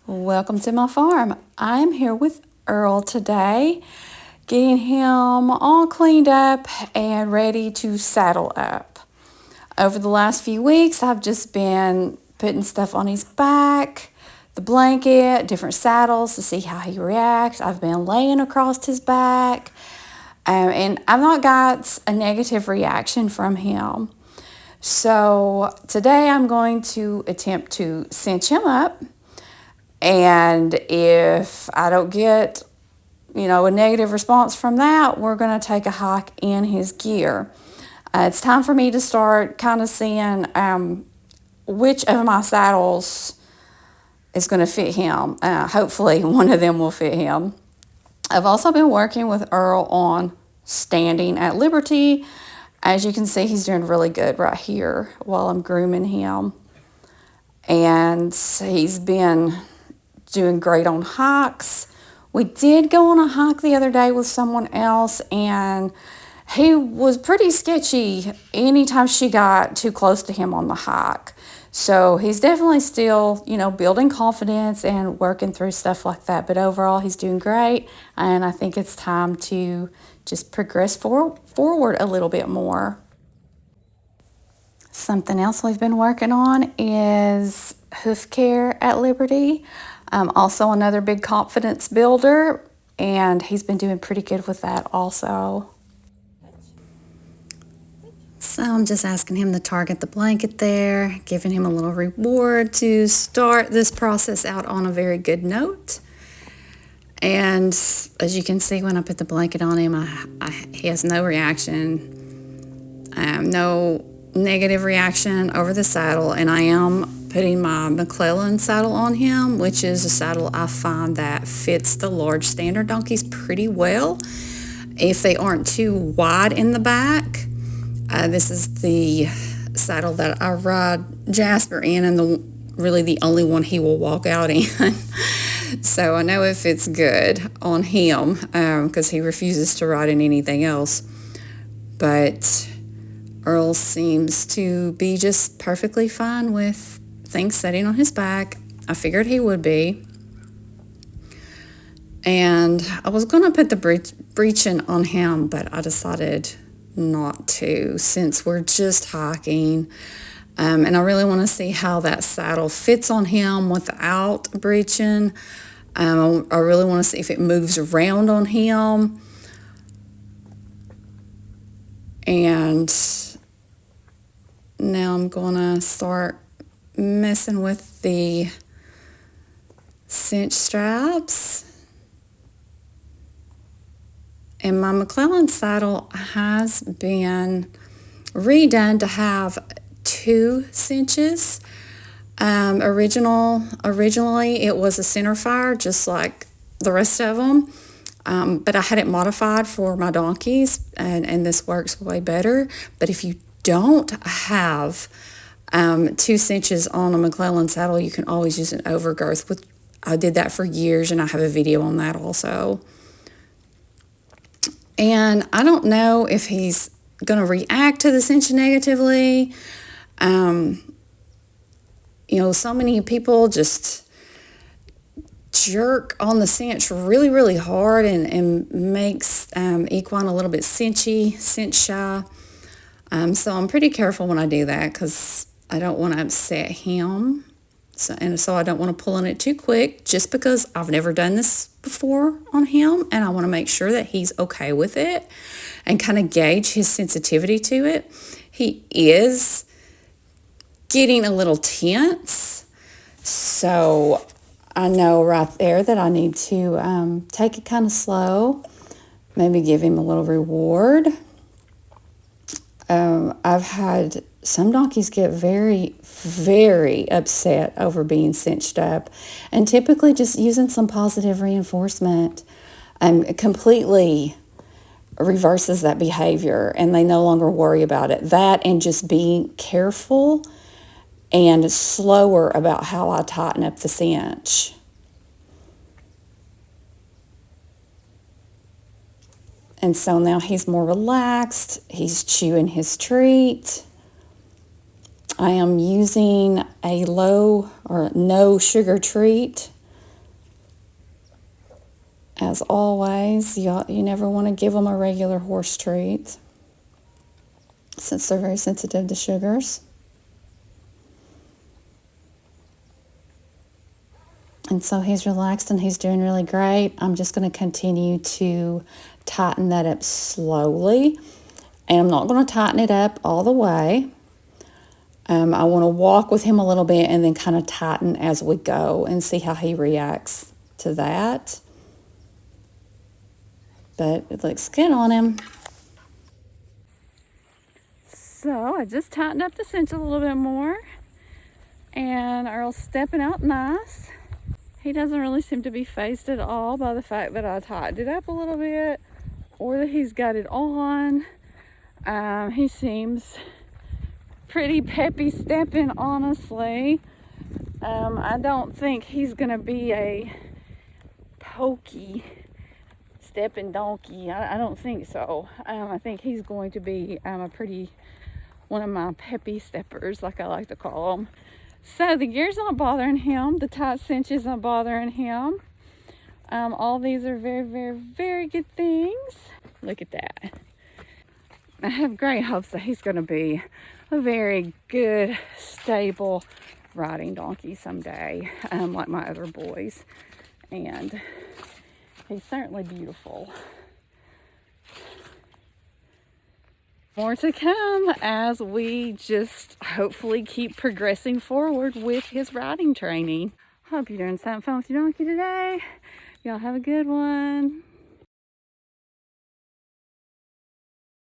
Welcome to my farm. I'm here with Earl today, getting him all cleaned up and ready to saddle up. Over the last few weeks, I've just been putting stuff on his back, the blanket, different saddles to see how he reacts. I've been laying across his back, and I've not got a negative reaction from him. So today I'm going to attempt to cinch him up. And if I don't get, a negative response from that, we're going to take a hike in his gear. It's time for me to start kind of seeing which of my saddles is going to fit him. Hopefully one of them will fit him. I've also been working with Earl on standing at liberty. As you can see, he's doing really good right here while I'm grooming him. And he's been doing great on hikes. We did go on a hike the other day with someone else, and he was pretty sketchy anytime she got too close to him on the hike. So he's definitely still, building confidence and working through stuff like that. But overall, he's doing great, and I think it's time to just progress forward a little bit more. Something else we've been working on is hoof care at Liberty. Also another big confidence builder, and he's been doing pretty good with that also. So I'm just asking him to target the blanket there, giving him a little reward to start this process out on a very good note. And as you can see, when I put the blanket on him, he has no reaction, no negative reaction over the saddle, and I am putting my McClellan saddle on him, which is a saddle I find that fits the large standard donkeys pretty well if they aren't too wide in the back. This is the saddle that I ride Jasper in, and really the only one he will walk out in. So I know it fits good on him because he refuses to ride in anything else. But Earl seems to be just perfectly fine with things sitting on his back. I figured he would be. And I was going to put the breeching on him, but I decided not to since we're just hiking. And I really want to see how that saddle fits on him without breeching. I really want to see if it moves around on him. And now I'm going to start messing with the cinch straps. And my McClellan saddle has been redone to have 2 cinches. Originally it was a center fire, just like the rest of them. But I had it modified for my donkeys, and this works way better. But if you don't have 2 cinches on a McClellan saddle, you can always use an overgirth. I did that for years, and I have a video on that also. And I don't know if he's going to react to the cinch negatively. So many people just jerk on the cinch really, really hard and makes equine a little bit cinch shy. So I'm pretty careful when I do that because I don't want to upset him. So I don't want to pull on it too quick just because I've never done this before on him, and I want to make sure that he's okay with it and kind of gauge his sensitivity to it. He is getting a little tense, so I know right there that I need to take it kind of slow, maybe give him a little reward. I've had some donkeys get very, very upset over being cinched up, and typically just using some positive reinforcement completely reverses that behavior, and they no longer worry about it. That and just being careful and slower about how I tighten up the cinch. And so now he's more relaxed. He's chewing his treat. I am using a low or no sugar treat As always, you never want to give them a regular horse treat since they're very sensitive to sugars. And so he's relaxed and he's doing really great. I'm just going to continue to tighten that up slowly. And I'm not going to tighten it up all the way. I want to walk with him a little bit and then kind of tighten as we go and see how he reacts to that. But it looks good on him. So I just tightened up the cinch a little bit more. And Earl's stepping out nice. He doesn't really seem to be fazed at all by the fact that I tightened it up a little bit or that he's got it on. He seems pretty peppy stepping, honestly. I don't think he's gonna be a pokey stepping donkey. I don't think so. I think he's going to be one of my peppy steppers, like I like to call them. So the gear's not bothering him. The tight cinch isn't bothering him. All these are very, very, very good things. Look at that. I have great hopes that he's going to be a very good, stable riding donkey someday, like my other boys. And he's certainly beautiful. More to come as we just hopefully keep progressing forward with his riding training. Hope you're doing something fun with your donkey today. Y'all have a good one.